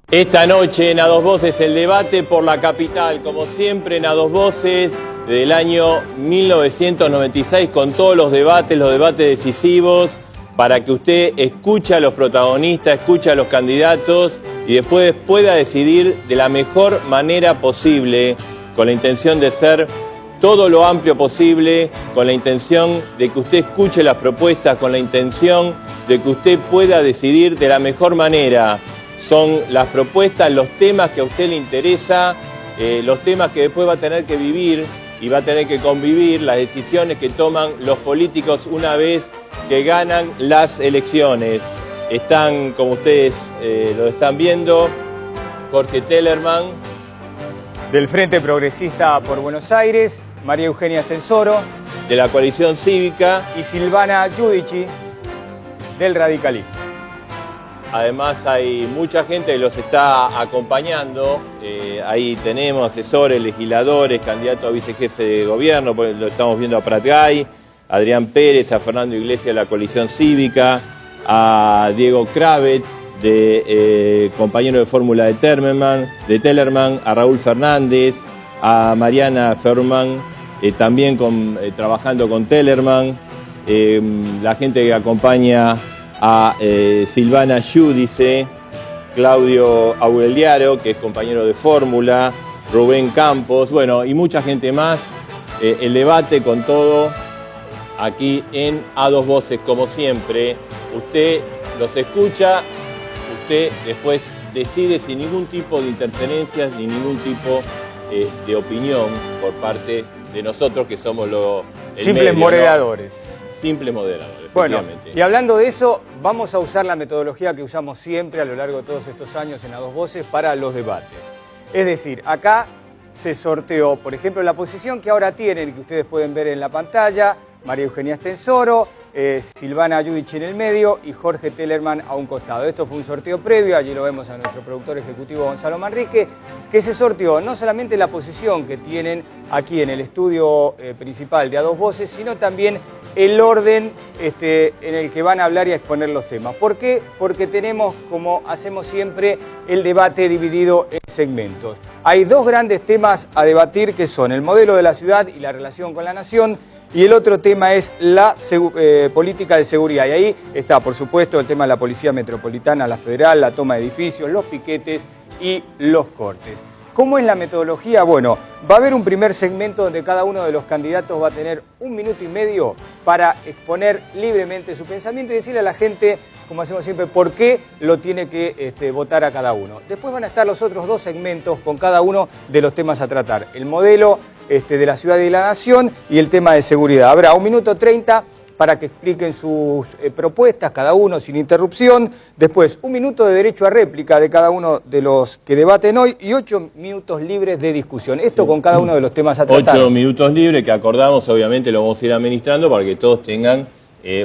Esta noche en A Dos Voces el debate por la capital, como siempre en A Dos Voces del año 1996, con todos los debates decisivos, para que usted escuche a los protagonistas, escuche a los candidatos y después pueda decidir de la mejor manera posible, con la intención de ser todo lo amplio posible, con la intención de que usted escuche las propuestas, con la intención de que usted pueda decidir de la mejor manera. Son las propuestas, los temas que a usted le interesa, los temas que después va a tener que vivir y va a tener que convivir, las decisiones que toman los políticos una vez que ganan las elecciones. Están, como ustedes lo están viendo, Jorge Tellerman, del Frente Progresista por Buenos Aires, María Eugenia Stensoro, de la Coalición Cívica, y Silvana Giudici, del Radicalismo. Además hay mucha gente que los está acompañando, ahí tenemos asesores, legisladores, candidatos a vicejefe de gobierno, lo estamos viendo a Prat Gay, a Adrián Pérez, a Fernando Iglesias de la Coalición Cívica, a Diego Kravet, compañero de fórmula de Tellerman, a Raúl Fernández, a Mariana Ferman, también trabajando con Tellerman, la gente que acompaña a Silvana Giudici, Claudio Aureliano, que es compañero de fórmula, Rubén Campos, bueno, y mucha gente más. El debate con todo aquí en A Dos Voces, como siempre. Usted los escucha, usted después decide sin ningún tipo de interferencias ni ningún tipo de opinión por parte de nosotros, que somos simples moderadores. Simples moderadores, bueno, y hablando de eso, vamos a usar la metodología que usamos siempre a lo largo de todos estos años en A Dos Voces para los debates. Es decir, acá se sorteó, por ejemplo, la posición que ahora tienen, que ustedes pueden ver en la pantalla, María Eugenia Stensoro, Silvana Giudici en el medio y Jorge Tellerman a un costado. Esto fue un sorteo previo, allí lo vemos a nuestro productor ejecutivo Gonzalo Manrique, que se sorteó no solamente la posición que tienen aquí en el estudio principal de A Dos Voces, sino también el orden en el que van a hablar y a exponer los temas. ¿Por qué? Porque tenemos, como hacemos siempre, el debate dividido en segmentos. Hay dos grandes temas a debatir, que son el modelo de la ciudad y la relación con la nación, y el otro tema es la política de seguridad. Y ahí está, por supuesto, el tema de la Policía Metropolitana, la Federal, la toma de edificios, los piquetes y los cortes. ¿Cómo es la metodología? Bueno, va a haber un primer segmento donde cada uno de los candidatos va a tener 1 minuto y medio para exponer libremente su pensamiento y decirle a la gente, como hacemos siempre, por qué lo tiene que votar a cada uno. Después van a estar los otros dos segmentos con cada uno de los temas a tratar. El modelo de la ciudad y de la nación y el tema de seguridad. Habrá 1 minuto 30 para que expliquen sus propuestas, cada uno sin interrupción. Después, 1 minuto de derecho a réplica de cada uno de los que debaten hoy y 8 minutos libres de discusión. Esto con cada uno de los temas a tratar. 8 minutos libres que acordamos, obviamente lo vamos a ir administrando para que todos tengan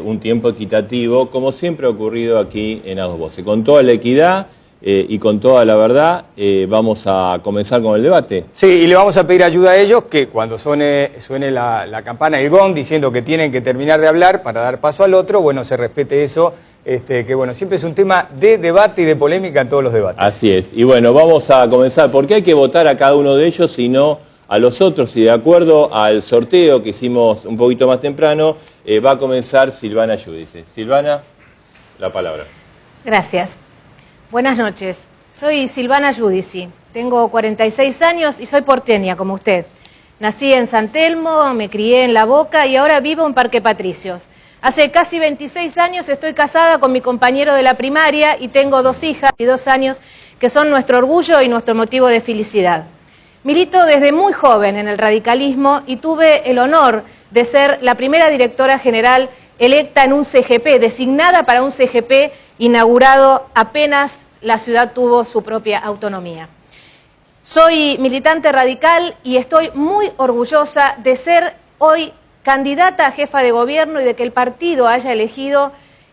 un tiempo equitativo, como siempre ha ocurrido aquí en A Dos Voces. Con toda la equidad y con toda la verdad, vamos a comenzar con el debate. Sí, y le vamos a pedir ayuda a ellos que cuando suene la campana, el gong, diciendo que tienen que terminar de hablar para dar paso al otro, bueno, se respete eso, que bueno, siempre es un tema de debate y de polémica en todos los debates. Así es. Y bueno, vamos a comenzar. ¿Por qué hay que votar a cada uno de ellos, sino a los otros? Y de acuerdo al sorteo que hicimos un poquito más temprano, va a comenzar Silvana Giudici. Silvana, la palabra. Gracias. Buenas noches. Soy Silvana Giudici. Tengo 46 años y soy porteña, como usted. Nací en San Telmo, me crié en La Boca y ahora vivo en Parque Patricios. Hace casi 26 años estoy casada con mi compañero de la primaria y tengo 2 hijas y 2 años que son nuestro orgullo y nuestro motivo de felicidad. Milito desde muy joven en el radicalismo y tuve el honor de ser la primera directora general electa en un CGP, designada para un CGP inaugurado apenas la ciudad tuvo su propia autonomía. Soy militante radical y estoy muy orgullosa de ser hoy candidata a jefa de gobierno y de que el partido haya elegido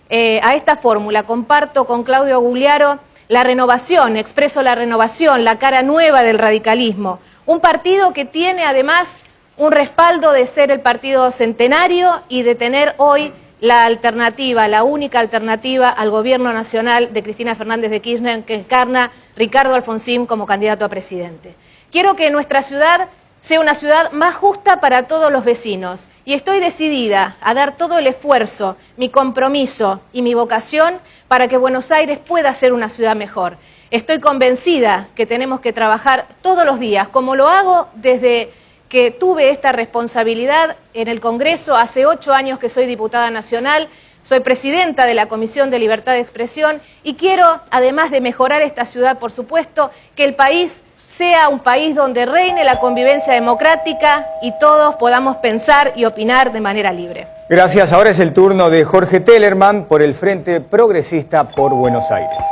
a esta fórmula. Comparto con Claudio Aureliano la renovación, expreso la renovación, la cara nueva del radicalismo. Un partido que tiene además un respaldo de ser el partido centenario y de tener hoy la alternativa, la única alternativa al gobierno nacional de Cristina Fernández de Kirchner, que encarna Ricardo Alfonsín como candidato a presidente. Quiero que nuestra ciudad sea una ciudad más justa para todos los vecinos y estoy decidida a dar todo el esfuerzo, mi compromiso y mi vocación para que Buenos Aires pueda ser una ciudad mejor. Estoy convencida que tenemos que trabajar todos los días, como lo hago desde que tuve esta responsabilidad en el Congreso. Hace 8 años que soy diputada nacional, soy presidenta de la Comisión de Libertad de Expresión y quiero, además de mejorar esta ciudad, por supuesto, que el país sea un país donde reine la convivencia democrática y todos podamos pensar y opinar de manera libre. Gracias. Ahora es el turno de Jorge Tellerman por el Frente Progresista por Buenos Aires.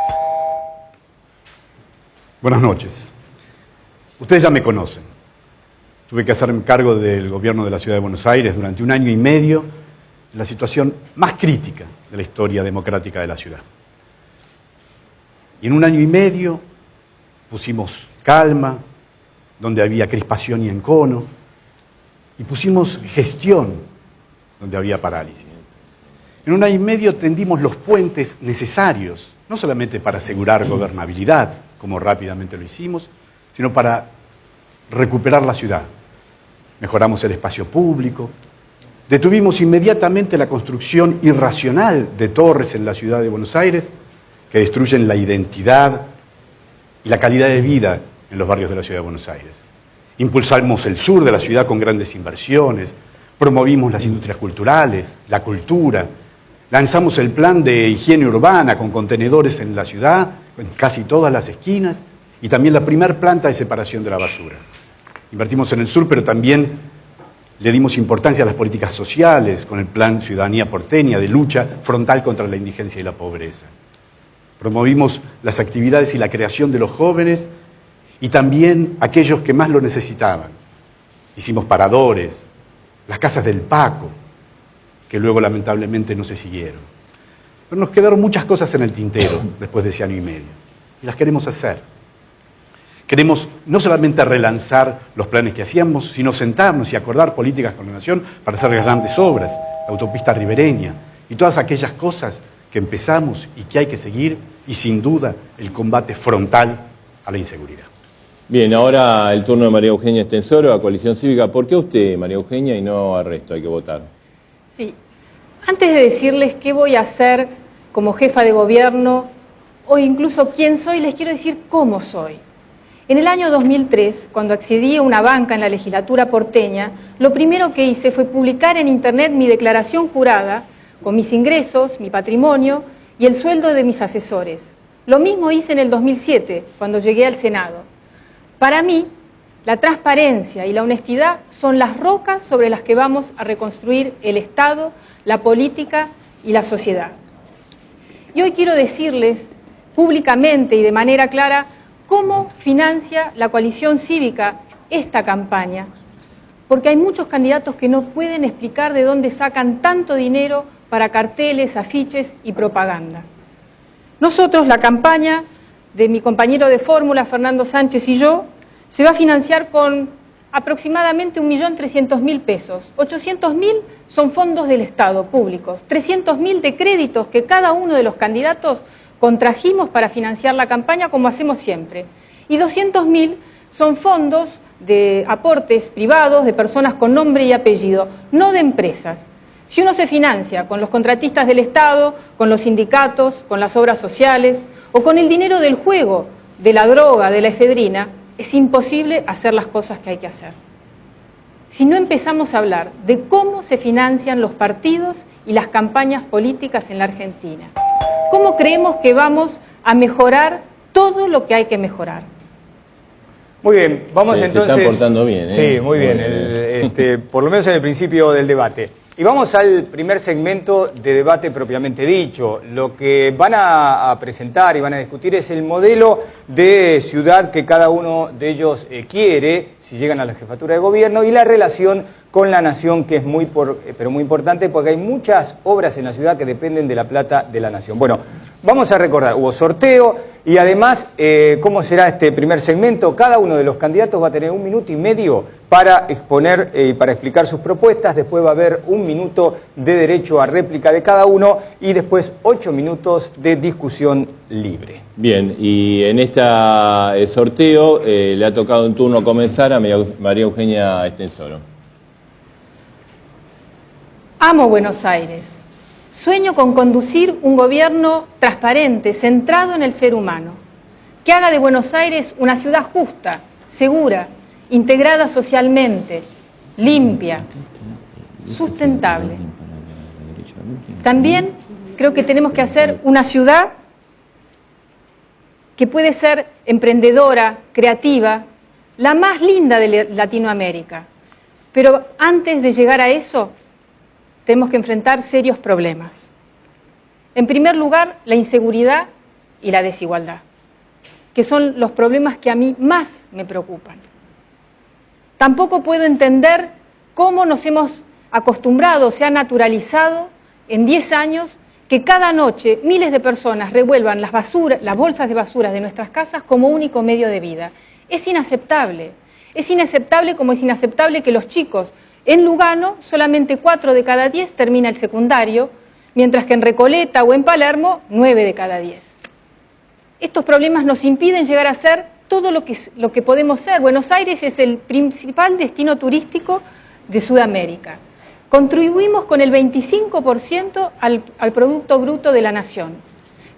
Buenas noches. Ustedes ya me conocen. Tuve que hacerme cargo del gobierno de la Ciudad de Buenos Aires durante 1 año y medio, en la situación más crítica de la historia democrática de la ciudad. Y en 1 año y medio pusimos calma, donde había crispación y encono, y pusimos gestión, donde había parálisis. En 1 año y medio tendimos los puentes necesarios, no solamente para asegurar gobernabilidad, como rápidamente lo hicimos, sino para recuperar la ciudad. Mejoramos el espacio público, detuvimos inmediatamente la construcción irracional de torres en la ciudad de Buenos Aires que destruyen la identidad y la calidad de vida en los barrios de la ciudad de Buenos Aires. Impulsamos el sur de la ciudad con grandes inversiones, promovimos las industrias culturales, la cultura, lanzamos el plan de higiene urbana con contenedores en la ciudad, en casi todas las esquinas, y también la primer planta de separación de la basura. Invertimos en el sur, pero también le dimos importancia a las políticas sociales con el plan Ciudadanía Porteña de lucha frontal contra la indigencia y la pobreza. Promovimos las actividades y la creación de los jóvenes y también aquellos que más lo necesitaban. Hicimos paradores, las casas del Paco, que luego lamentablemente no se siguieron. Pero nos quedaron muchas cosas en el tintero después de ese año y medio, y las queremos hacer. Queremos no solamente relanzar los planes que hacíamos, sino sentarnos y acordar políticas con la Nación para hacer grandes obras, la autopista ribereña y todas aquellas cosas que empezamos y que hay que seguir, y sin duda el combate frontal a la inseguridad. Bien, ahora el turno de María Eugenia Estensoro, a Coalición Cívica. ¿Por qué usted, María Eugenia, y no al resto? Hay que votar. Sí. Antes de decirles qué voy a hacer como jefa de gobierno o incluso quién soy, les quiero decir cómo soy. En el año 2003, cuando accedí a una banca en la legislatura porteña, lo primero que hice fue publicar en internet mi declaración jurada con mis ingresos, mi patrimonio y el sueldo de mis asesores. Lo mismo hice en el 2007, cuando llegué al Senado. Para mí, la transparencia y la honestidad son las rocas sobre las que vamos a reconstruir el Estado, la política y la sociedad. Y hoy quiero decirles públicamente y de manera clara cómo financia la Coalición Cívica esta campaña, porque hay muchos candidatos que no pueden explicar de dónde sacan tanto dinero para carteles, afiches y propaganda. Nosotros, la campaña de mi compañero de fórmula, Fernando Sánchez, y yo, se va a financiar con aproximadamente 1.300.000 pesos. 800.000 son fondos del Estado públicos, 300.000 de créditos que cada uno de los candidatos contrajimos para financiar la campaña, como hacemos siempre. Y 200.000 son fondos de aportes privados de personas con nombre y apellido, no de empresas. Si uno se financia con los contratistas del Estado, con los sindicatos, con las obras sociales o con el dinero del juego, de la droga, de la efedrina, es imposible hacer las cosas que hay que hacer. Si no empezamos a hablar de cómo se financian los partidos y las campañas políticas en la Argentina, ¿cómo creemos que vamos a mejorar todo lo que hay que mejorar? Muy bien, vamos entonces... Se están portando bien, ¿eh? Sí, muy bien, por lo menos en el principio del debate. Y vamos al primer segmento de debate propiamente dicho. Lo que van a presentar y van a discutir es el modelo de ciudad que cada uno de ellos quiere si llegan a la jefatura de gobierno y la relación con la nación, que es pero muy importante porque hay muchas obras en la ciudad que dependen de la plata de la nación. Bueno, Vamos a recordar, hubo sorteo y además, ¿cómo será este primer segmento? Cada uno de los candidatos va a tener 1 minuto y medio para exponer y para explicar sus propuestas. Después va a haber 1 minuto de derecho a réplica de cada uno y después 8 minutos de discusión libre. Bien, y en este sorteo le ha tocado en turno comenzar a María Eugenia Estensoro. Amo Buenos Aires. Sueño con conducir un gobierno transparente, centrado en el ser humano, que haga de Buenos Aires una ciudad justa, segura, integrada socialmente, limpia, sustentable. También creo que tenemos que hacer una ciudad que puede ser emprendedora, creativa, la más linda de Latinoamérica. Pero antes de llegar a eso, tenemos que enfrentar serios problemas. En primer lugar, la inseguridad y la desigualdad, que son los problemas que a mí más me preocupan. Tampoco puedo entender cómo nos hemos acostumbrado, se ha naturalizado en 10 años que cada noche miles de personas revuelvan las bolsas de basura de nuestras casas como único medio de vida. Es inaceptable. Es inaceptable como es inaceptable que los chicos en Lugano solamente 4 de cada 10 termina el secundario, mientras que en Recoleta o en Palermo 9 de cada 10. Estos problemas nos impiden llegar a ser todo lo que podemos ser. Buenos Aires es el principal destino turístico de Sudamérica. Contribuimos con el 25% al Producto Bruto de la Nación.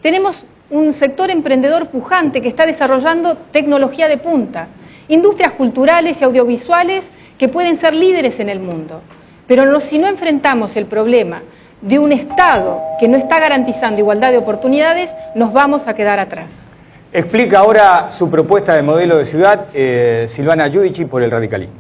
Tenemos un sector emprendedor pujante que está desarrollando tecnología de punta, industrias culturales y audiovisuales que pueden ser líderes en el mundo. Pero si no enfrentamos el problema de un Estado que no está garantizando igualdad de oportunidades, nos vamos a quedar atrás. Explica ahora su propuesta de modelo de ciudad, Silvana Giudici, por el radicalismo.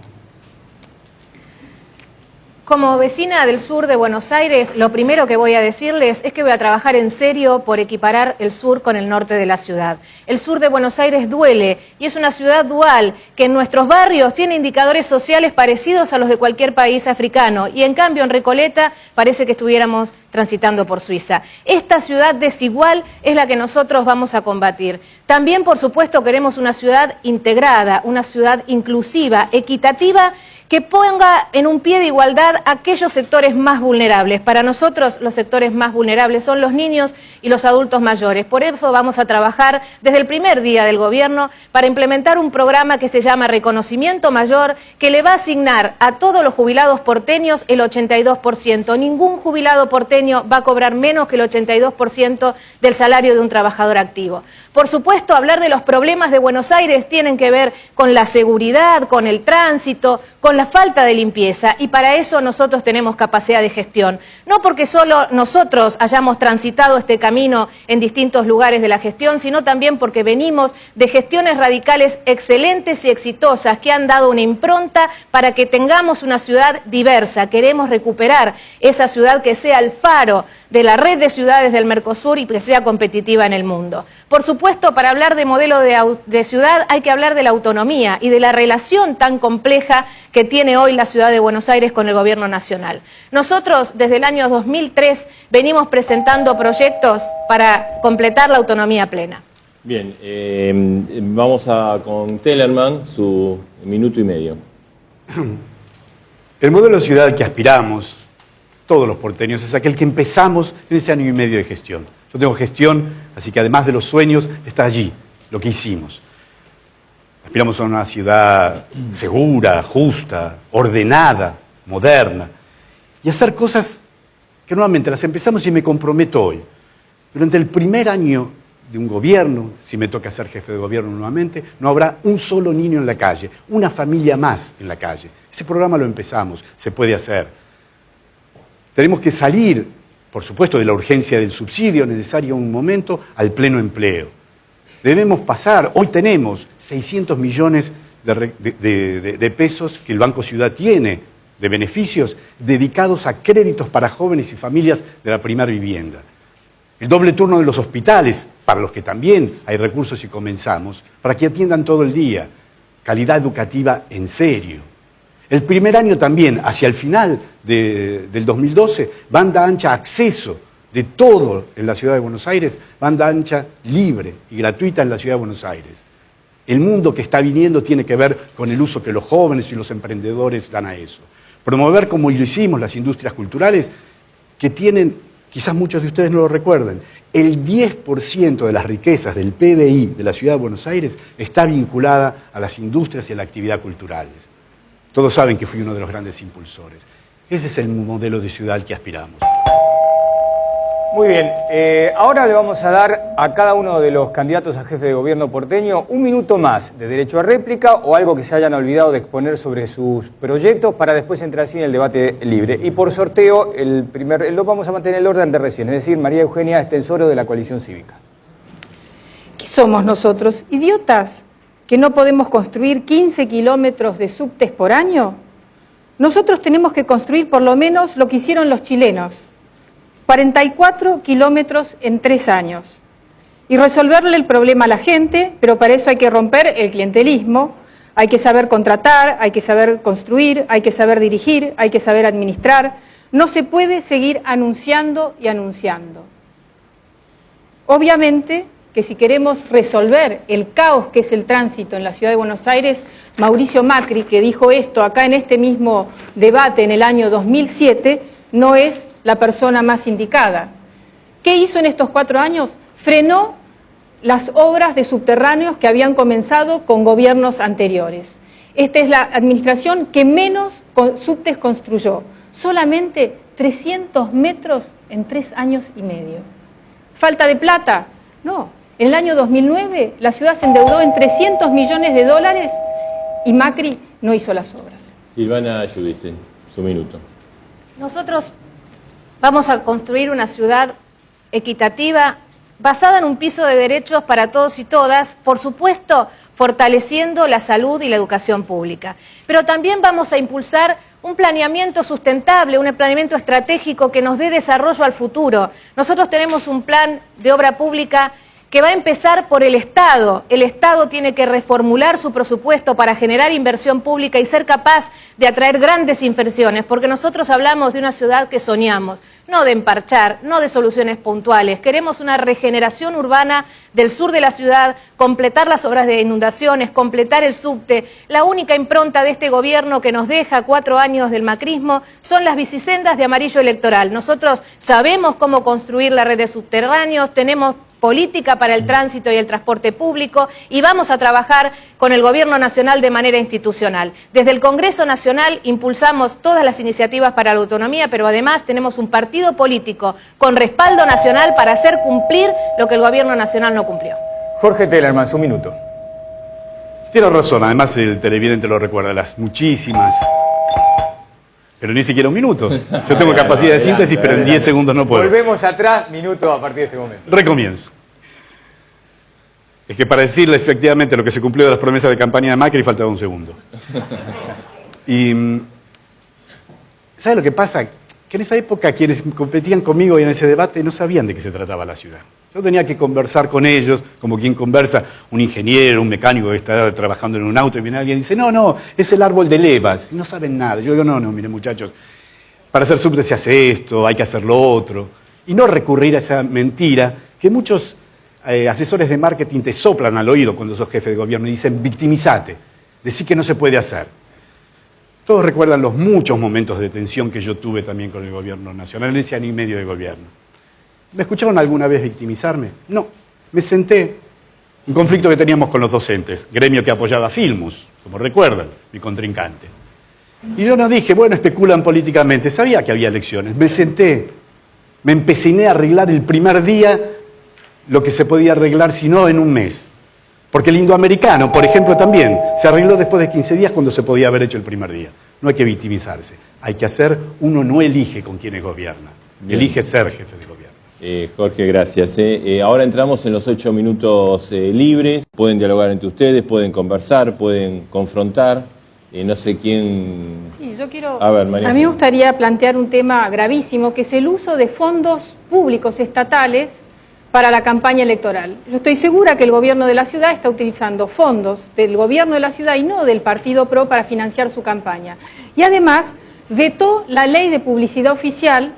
Como vecina del sur de Buenos Aires, lo primero que voy a decirles es que voy a trabajar en serio por equiparar el sur con el norte de la ciudad. El sur de Buenos Aires duele y es una ciudad dual que en nuestros barrios tiene indicadores sociales parecidos a los de cualquier país africano y en cambio en Recoleta parece que estuviéramos transitando por Suiza. Esta ciudad desigual es la que nosotros vamos a combatir. También, por supuesto, queremos una ciudad integrada, una ciudad inclusiva, equitativa, que ponga en un pie de igualdad a aquellos sectores más vulnerables. Para nosotros los sectores más vulnerables son los niños y los adultos mayores. Por eso vamos a trabajar desde el primer día del gobierno para implementar un programa que se llama Reconocimiento Mayor, que le va a asignar a todos los jubilados porteños el 82%. Ningún jubilado porteño va a cobrar menos que el 82% del salario de un trabajador activo. Por supuesto, hablar de los problemas de Buenos Aires tienen que ver con la seguridad, con el tránsito, con la falta de limpieza, y para eso nosotros tenemos capacidad de gestión. No porque solo nosotros hayamos transitado este camino en distintos lugares de la gestión, sino también porque venimos de gestiones radicales excelentes y exitosas que han dado una impronta para que tengamos una ciudad diversa. Queremos recuperar esa ciudad que sea el faro de la red de ciudades del Mercosur y que sea competitiva en el mundo. Por supuesto, para hablar de modelo de ciudad hay que hablar de la autonomía y de la relación tan compleja que tiene hoy la ciudad de Buenos Aires con el gobierno nacional. Nosotros, desde el año 2003, venimos presentando proyectos para completar la autonomía plena. Bien, vamos con Tellerman, su minuto y medio. El modelo de ciudad que aspiramos, todos los porteños, es aquel que empezamos en ese año y medio de gestión. Yo tengo gestión, así que además de los sueños, está allí, lo que hicimos. Aspiramos a una ciudad segura, justa, ordenada, moderna, y hacer cosas que nuevamente las empezamos y me comprometo hoy. Durante el primer año de un gobierno, si me toca ser jefe de gobierno nuevamente, no habrá un solo niño en la calle, una familia más en la calle. Ese programa lo empezamos, se puede hacer. Tenemos que salir, por supuesto, de la urgencia del subsidio necesario en un momento al pleno empleo. Debemos pasar, hoy tenemos 600 millones de pesos que el Banco Ciudad tiene de beneficios dedicados a créditos para jóvenes y familias de la primera vivienda. El doble turno de los hospitales, para los que también hay recursos y comenzamos, para que atiendan todo el día. Calidad educativa en serio. El primer año también, hacia el final del 2012, banda ancha, acceso de todo en la ciudad de Buenos Aires, banda ancha libre y gratuita en la ciudad de Buenos Aires. El mundo que está viniendo tiene que ver con el uso que los jóvenes y los emprendedores dan a eso. Promover, como lo hicimos, las industrias culturales que tienen, quizás muchos de ustedes no lo recuerden, el 10% de las riquezas del PBI de la ciudad de Buenos Aires está vinculada a las industrias y a la actividad culturales. Todos saben que fui uno de los grandes impulsores. Ese es el modelo de ciudad al que aspiramos. Muy bien, ahora le vamos a dar a cada uno de los candidatos a jefe de gobierno porteño 1 minuto más de derecho a réplica o algo que se hayan olvidado de exponer sobre sus proyectos para después entrar así en el debate libre. Y por sorteo, lo vamos a mantener el orden de recién, es decir, María Eugenia Estensoro de la Coalición Cívica. ¿Qué somos nosotros? ¿Idiotas que no podemos construir 15 kilómetros de subtes por año? Nosotros tenemos que construir por lo menos lo que hicieron los chilenos. 44 kilómetros en 3 años. Y resolverle el problema a la gente, pero para eso hay que romper el clientelismo, hay que saber contratar, hay que saber construir, hay que saber dirigir, hay que saber administrar. No se puede seguir anunciando y anunciando. Obviamente que si queremos resolver el caos que es el tránsito en la ciudad de Buenos Aires, Mauricio Macri, que dijo esto acá en este mismo debate en el año 2007, no es la persona más indicada. ¿Qué hizo en estos 4 años? Frenó las obras de subterráneos que habían comenzado con gobiernos anteriores. Esta es la administración que menos subtes construyó, solamente 300 metros en 3 años y medio. ¿Falta de plata? No. En el año 2009 la ciudad se endeudó en $300 millones y Macri no hizo las obras. Silvana Giudice, su minuto. Nosotros vamos a construir una ciudad equitativa, basada en un piso de derechos para todos y todas, por supuesto, fortaleciendo la salud y la educación pública. Pero también vamos a impulsar un planeamiento sustentable, un planeamiento estratégico que nos dé desarrollo al futuro. Nosotros tenemos un plan de obra pública que va a empezar por el Estado. El Estado tiene que reformular su presupuesto para generar inversión pública y ser capaz de atraer grandes inversiones, porque nosotros hablamos de una ciudad que soñamos, no de emparchar, no de soluciones puntuales. Queremos una regeneración urbana del sur de la ciudad, completar las obras de inundaciones, completar el subte. La única impronta de este gobierno que nos deja 4 años del macrismo son las bicisendas de amarillo electoral. Nosotros sabemos cómo construir la red de subterráneos, tenemos política para el tránsito y el transporte público y vamos a trabajar con el Gobierno Nacional de manera institucional. Desde el Congreso Nacional impulsamos todas las iniciativas para la autonomía, pero además tenemos un partido político con respaldo nacional para hacer cumplir lo que el Gobierno Nacional no cumplió. Jorge Tellerman, su minuto. Tiene razón, además el televidente lo recuerda, las muchísimas... Pero ni siquiera 1 minuto. Yo tengo capacidad de síntesis, pero en 10 segundos no puedo. Volvemos atrás, minuto a partir de este momento. Recomienzo. Es que para decirle efectivamente lo que se cumplió de las promesas de campaña de Macri faltaba 1 segundo. Y ¿sabe lo que pasa? Que en esa época quienes competían conmigo y en ese debate no sabían de qué se trataba la ciudad. Yo tenía que conversar con ellos, como quien conversa un ingeniero, un mecánico que está trabajando en un auto y viene alguien y dice, no, es el árbol de levas. Y no saben nada. Yo digo, no, miren muchachos, para hacer subte se hace esto, hay que hacer lo otro. Y no recurrir a esa mentira que muchos asesores de marketing te soplan al oído cuando sos jefe de gobierno y dicen, victimizate, decí que no se puede hacer. Todos recuerdan los muchos momentos de tensión que yo tuve también con el gobierno nacional en ese año y medio de gobierno. ¿Me escucharon alguna vez victimizarme? No. Me senté, un conflicto que teníamos con los docentes, gremio que apoyaba a Filmus, como recuerdan, mi contrincante. Y yo no dije, bueno, especulan políticamente, sabía que había elecciones. Me senté, me empeciné a arreglar el primer día lo que se podía arreglar, si no en un mes. Porque el indoamericano, por ejemplo, también se arregló después de 15 días cuando se podía haber hecho el primer día. No hay que victimizarse, hay que hacer, uno no elige con quiénes gobierna, elige ser jefe de gobierno. Jorge, gracias. Ahora entramos en los 8 minutos libres. Pueden dialogar entre ustedes, pueden conversar, pueden confrontar. No sé quién... Sí, yo quiero... A ver, María. A mí me gustaría plantear un tema gravísimo, que es el uso de fondos públicos estatales para la campaña electoral. Yo estoy segura que el gobierno de la ciudad está utilizando fondos del gobierno de la ciudad y no del Partido PRO para financiar su campaña. Y además vetó la ley de publicidad oficial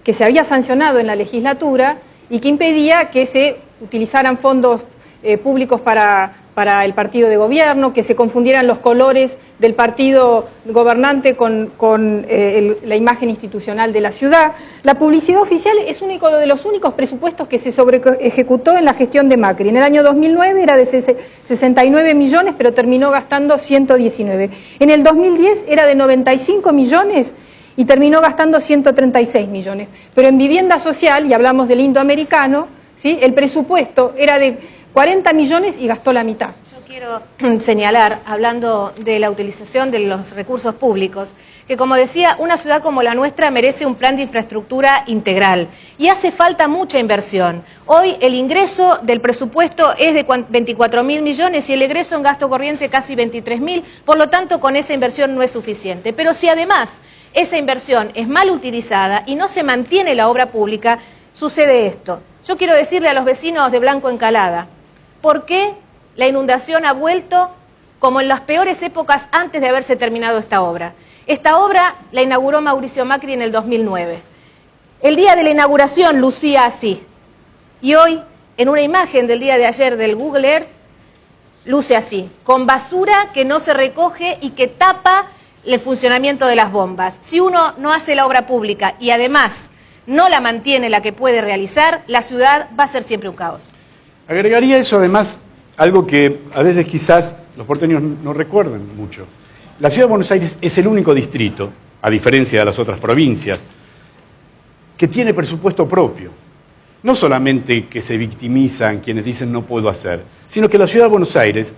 que se había sancionado en la legislatura y que impedía que se utilizaran fondos públicos para el partido de gobierno, que se confundieran los colores del partido gobernante con la imagen institucional de la ciudad. La publicidad oficial es uno de los únicos presupuestos que se ejecutó en la gestión de Macri. En el año 2009 era de 69 millones, pero terminó gastando 119. En el 2010 era de 95 millones y terminó gastando 136 millones. Pero en vivienda social, y hablamos del indoamericano, ¿sí?, el presupuesto era de 40 millones y gastó la mitad. Yo quiero señalar, hablando de la utilización de los recursos públicos, que como decía, una ciudad como la nuestra merece un plan de infraestructura integral y hace falta mucha inversión. Hoy el ingreso del presupuesto es de 24.000 millones y el egreso en gasto corriente casi 23.000, por lo tanto con esa inversión no es suficiente. Pero si además esa inversión es mal utilizada y no se mantiene la obra pública, sucede esto. Yo quiero decirle a los vecinos de Blanco Encalada, ¿por qué la inundación ha vuelto como en las peores épocas antes de haberse terminado esta obra? Esta obra la inauguró Mauricio Macri en el 2009. El día de la inauguración lucía así. Y hoy, en una imagen del día de ayer del Google Earth, luce así, con basura que no se recoge y que tapa el funcionamiento de las bombas. Si uno no hace la obra pública y además no la mantiene la que puede realizar, la ciudad va a ser siempre un caos. Agregaría eso además algo que a veces quizás los porteños no recuerdan mucho. La Ciudad de Buenos Aires es el único distrito, a diferencia de las otras provincias, que tiene presupuesto propio. No solamente que se victimizan quienes dicen no puedo hacer, sino que la Ciudad de Buenos Aires,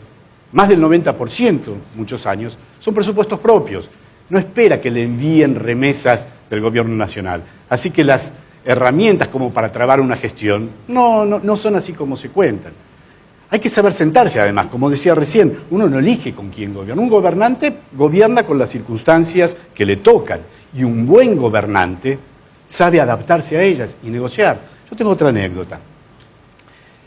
más del 90%, muchos años, son presupuestos propios. No espera que le envíen remesas del gobierno nacional. Así que las herramientas como para trabar una gestión no son así como se cuentan. Hay que saber sentarse además, como decía recién, uno no elige con quién gobierna. Un gobernante gobierna con las circunstancias que le tocan y un buen gobernante sabe adaptarse a ellas y negociar. Yo tengo otra anécdota.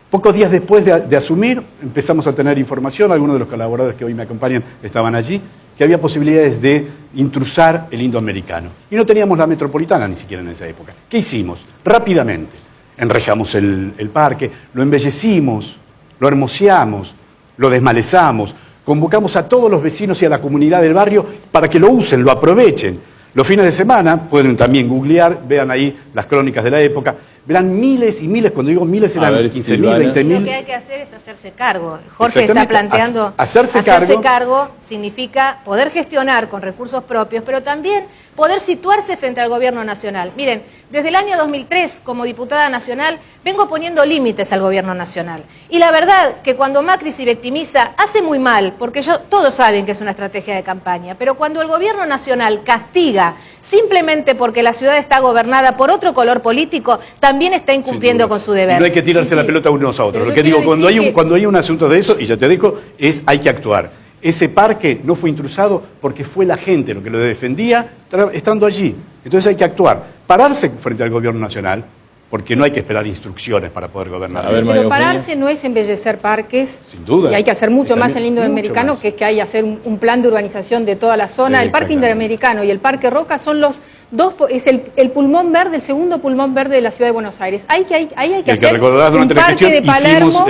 Pocos días después de asumir empezamos a tener información, algunos de los colaboradores que hoy me acompañan estaban allí, que había posibilidades de intrusar el indoamericano. Y no teníamos la metropolitana ni siquiera en esa época. ¿Qué hicimos? Rápidamente enrejamos el parque, lo embellecimos, lo hermoseamos, lo desmalezamos, convocamos a todos los vecinos y a la comunidad del barrio para que lo usen, lo aprovechen. Los fines de semana, pueden también googlear, vean ahí las crónicas de la época, verán miles y miles, cuando digo miles eran 15.000, 20.000. Lo que hay que hacer es hacerse cargo. Jorge está planteando hacerse cargo significa poder gestionar con recursos propios, pero también poder situarse frente al gobierno nacional. Miren, desde el año 2003, como diputada nacional, vengo poniendo límites al gobierno nacional. Y la verdad que cuando Macri se victimiza, hace muy mal, porque todos saben que es una estrategia de campaña, pero cuando el gobierno nacional castiga simplemente porque la ciudad está gobernada por otro color político, también está incumpliendo con su deber. Y no hay que tirarse la pelota unos a otros. Lo que digo, cuando hay un asunto de eso, y ya te digo, hay que actuar. Ese parque no fue intrusado porque fue la gente lo que lo defendía estando allí. Entonces hay que actuar. Pararse frente al gobierno nacional, porque no hay que esperar instrucciones para poder gobernar. Pero pararse no es embellecer parques. Sin duda. Y hay que hacer mucho más en el indoamericano, que es que hay que hacer un plan de urbanización de toda la zona. El Parque Interamericano y el Parque Roca son los dos, es el pulmón verde, el segundo pulmón verde de la Ciudad de Buenos Aires. Hay que hacer un parque de Palermo,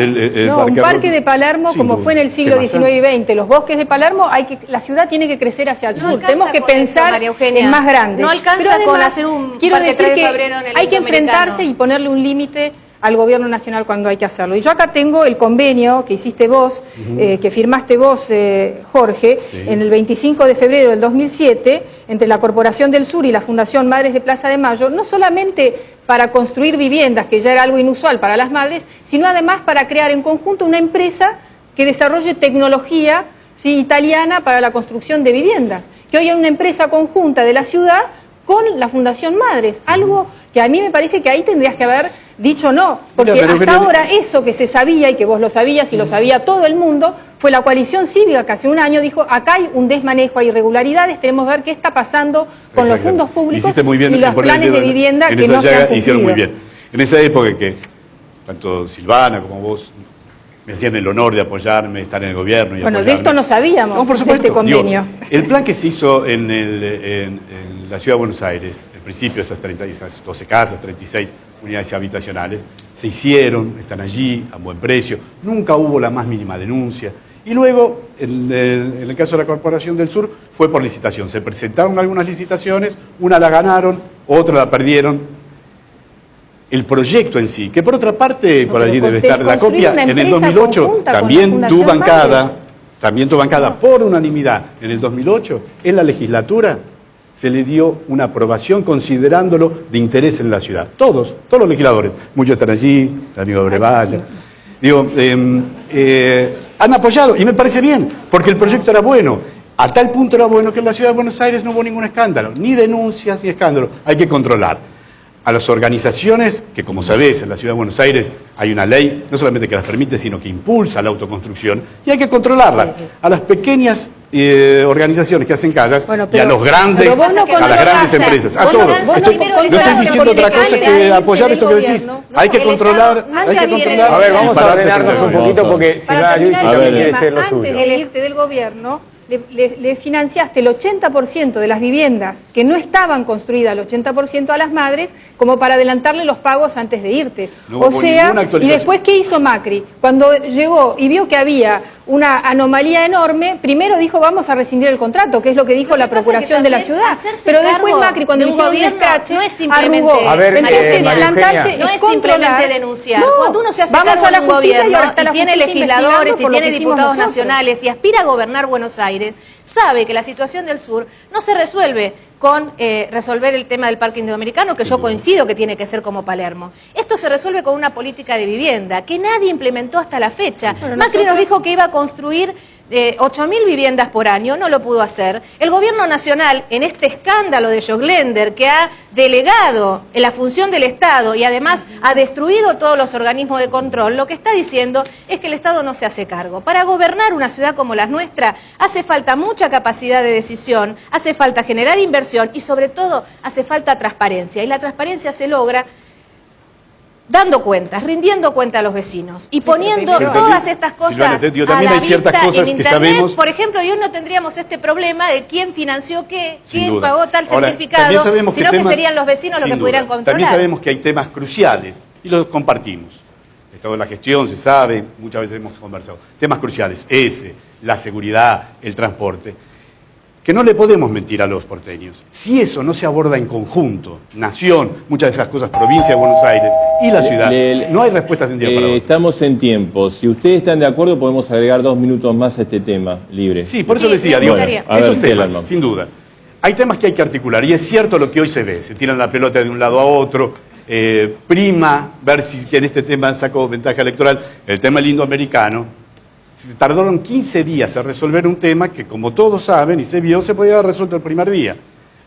un parque de Palermo como fue en el siglo XIX y XX. Los bosques de Palermo, la ciudad tiene que crecer hacia el sur. Tenemos que pensar en más grande. No alcanza con hacer un parque 3 de febrero en el hay que enfrentarse y ponerle un límite al gobierno nacional cuando hay que hacerlo. Y yo acá tengo el convenio que hiciste vos, que firmaste vos, Jorge, en el 25 de febrero del 2007, entre la Corporación del Sur y la Fundación Madres de Plaza de Mayo, no solamente para construir viviendas, que ya era algo inusual para las madres, sino además para crear en conjunto una empresa que desarrolle tecnología italiana para la construcción de viviendas. Que hoy hay una empresa conjunta de la ciudad con la Fundación Madres, algo que a mí me parece que ahí tendrías que haber dicho no, porque hasta ahora eso que se sabía y que vos lo sabías y lo sabía todo el mundo, fue la coalición cívica que hace un año dijo, acá hay un desmanejo, hay irregularidades, tenemos que ver qué está pasando con los fondos públicos y los planes de vivienda que no se han cumplido. Hicieron muy bien. En esa época que tanto Silvana como vos me hacían el honor de apoyarme, estar en el gobierno y bueno, de esto no sabíamos, no, por supuesto, de este convenio. El plan que se hizo en la Ciudad de Buenos Aires, al principio esas 12 casas, 36 unidades habitacionales, se hicieron, están allí a buen precio, nunca hubo la más mínima denuncia. Y luego, en el caso de la Corporación del Sur, fue por licitación. Se presentaron algunas licitaciones, una la ganaron, otra la perdieron. El proyecto en sí, que por otra parte, por allí debe estar la copia, en el 2008 también tuvo bancada por unanimidad. En el 2008, en la legislatura, se le dio una aprobación considerándolo de interés en la ciudad. Todos los legisladores, muchos están allí, el amigo Brevalla, han apoyado, y me parece bien, porque el proyecto era bueno. A tal punto era bueno que en la Ciudad de Buenos Aires no hubo ningún escándalo, ni denuncias ni escándalos. Hay que controlar a las organizaciones, que como sabés, en la Ciudad de Buenos Aires hay una ley, no solamente que las permite, sino que impulsa la autoconstrucción, y hay que controlarlas. A las pequeñas organizaciones que hacen casas, y a los grandes, a las grandes empresas, a todos. No estoy diciendo otra cosa que apoyar esto que decís. Hay que controlar, A ver, vamos a ordenarnos un poquito porque Silvana Giudici también quiere ser lo suyo. Antes de irte del gobierno, le financiaste el 80% de las viviendas que no estaban construidas, el 80% a las madres, como para adelantarle los pagos antes de irte. No, o sea, y después, ¿qué hizo Macri? Cuando llegó y vio que había una anomalía enorme, primero dijo vamos a rescindir el contrato, que es lo que dijo la Procuración de la Ciudad. Pero después Macri, cuando de un gobierno, no es simplemente no es simplemente denunciar. Cuando uno se hace cargo de un gobierno y tiene legisladores y tiene diputados nacionales y aspira a gobernar Buenos Aires, sabe que la situación del sur no se resuelve con resolver el tema del parque indoamericano, que yo coincido que tiene que ser como Palermo. Esto se resuelve con una política de vivienda que nadie implementó hasta la fecha. Macri nos dijo que iba a construir 8.000 viviendas por año, no lo pudo hacer. El gobierno nacional, en este escándalo de Joclender, que ha delegado en la función del Estado y además ha destruido todos los organismos de control, lo que está diciendo es que el Estado no se hace cargo. Para gobernar una ciudad como la nuestra hace falta mucha capacidad de decisión, hace falta generar inversión y sobre todo hace falta transparencia. Y la transparencia se logra dando cuentas, rindiendo cuenta a los vecinos y poniendo todas estas cosas a la vista en Internet. Por ejemplo, y hoy no tendríamos este problema de quién financió qué, quién pagó tal certificado, sino que serían los vecinos los que pudieran controlar. También sabemos que hay temas cruciales y los compartimos. Estado de la gestión, se sabe, muchas veces hemos conversado. Temas cruciales, la seguridad, el transporte, que no le podemos mentir a los porteños. Si eso no se aborda en conjunto, nación, muchas de esas cosas, provincia de Buenos Aires y la ciudad, no hay respuestas de un día para otro. Estamos en tiempo. Si ustedes están de acuerdo, podemos agregar 2 minutos más a este tema libre. Sí, por eso decía, digo, a esos ver, temas, sin duda. Hay temas que hay que articular, y es cierto lo que hoy se ve, se tiran la pelota de un lado a otro, prima ver si que en este tema sacó ventaja electoral, el tema del indoamericano. Tardaron 15 días en resolver un tema que, como todos saben y se vio, se podía haber resuelto el primer día.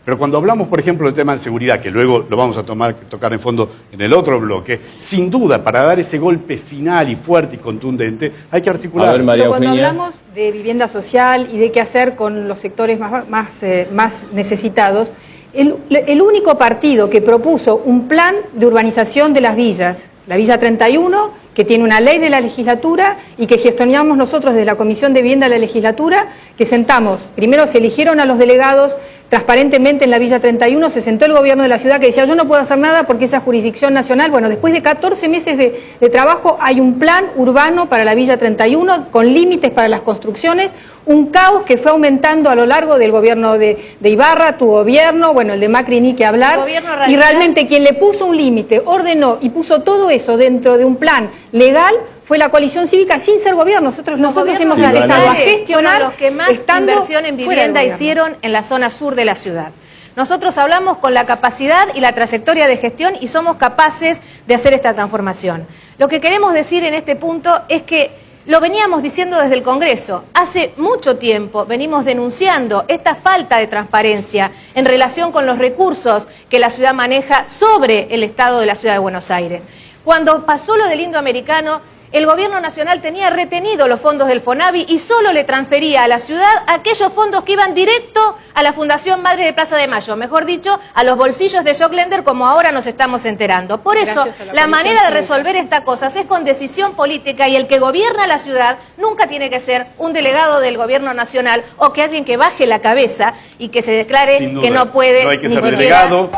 Pero cuando hablamos, por ejemplo, del tema de seguridad, que luego lo vamos a tocar en fondo en el otro bloque, sin duda, para dar ese golpe final y fuerte y contundente, hay que articular. A ver, María Cuando Eugenia. hablamos de vivienda social y de qué hacer con los sectores más necesitados, el único partido que propuso un plan de urbanización de las villas, la Villa 31, que tiene una ley de la legislatura y que gestionamos nosotros desde la Comisión de Vivienda de la legislatura, que sentamos, primero se eligieron a los delegados transparentemente en la Villa 31, se sentó el gobierno de la ciudad que decía yo no puedo hacer nada porque esa jurisdicción nacional. Bueno, después de 14 meses de trabajo hay un plan urbano para la Villa 31 con límites para las construcciones, un caos que fue aumentando a lo largo del gobierno de Ibarra, tu gobierno, bueno, el de Macri ni que hablar, y realmente quien le puso un límite, ordenó y puso todo eso dentro de un plan legal fue la coalición cívica sin ser gobierno. Nosotros hemos realizado a gestionar los que más inversión en vivienda hicieron en la zona sur de la ciudad. Nosotros hablamos con la capacidad y la trayectoria de gestión y somos capaces de hacer esta transformación. Lo que queremos decir en este punto es que lo veníamos diciendo desde el Congreso. Hace mucho tiempo venimos denunciando esta falta de transparencia en relación con los recursos que la ciudad maneja sobre el Estado de la Ciudad de Buenos Aires. Cuando pasó lo del indoamericano, el gobierno nacional tenía retenido los fondos del Fonavi y solo le transfería a la ciudad aquellos fondos que iban directo a la Fundación Madre de Plaza de Mayo, mejor dicho, a los bolsillos de Joclender, como ahora nos estamos enterando. Por eso, la manera de resolver estas cosas es con decisión política, y el que gobierna la ciudad nunca tiene que ser un delegado del gobierno nacional o que alguien que baje la cabeza y que se declare que no puede no hay que ni ser siquiera delegado,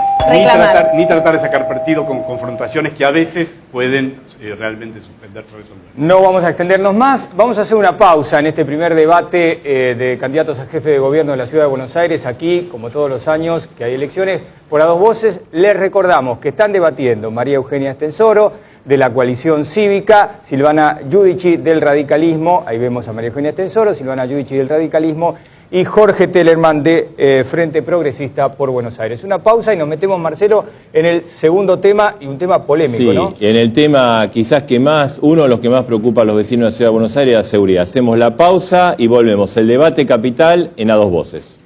ni tratar de sacar partido con confrontaciones que a veces pueden realmente suspenderse o resolver. No vamos a extendernos más, vamos a hacer una pausa en este primer debate de candidatos a jefe de gobierno de la Ciudad de Buenos Aires. Aquí, como todos los años que hay elecciones, por A Dos Voces, les recordamos que están debatiendo María Eugenia Estensoro, de la Coalición Cívica, Silvana Giudici del radicalismo, ahí vemos a María Eugenia Estensoro, Silvana Giudici del radicalismo, y Jorge Tellerman de Frente Progresista por Buenos Aires. Una pausa y nos metemos, Marcelo, en el segundo tema, y un tema polémico, sí, ¿no? En el tema quizás que más, uno de los que más preocupa a los vecinos de la Ciudad de Buenos Aires es la seguridad. Hacemos la pausa y volvemos. El debate capital en A Dos Voces.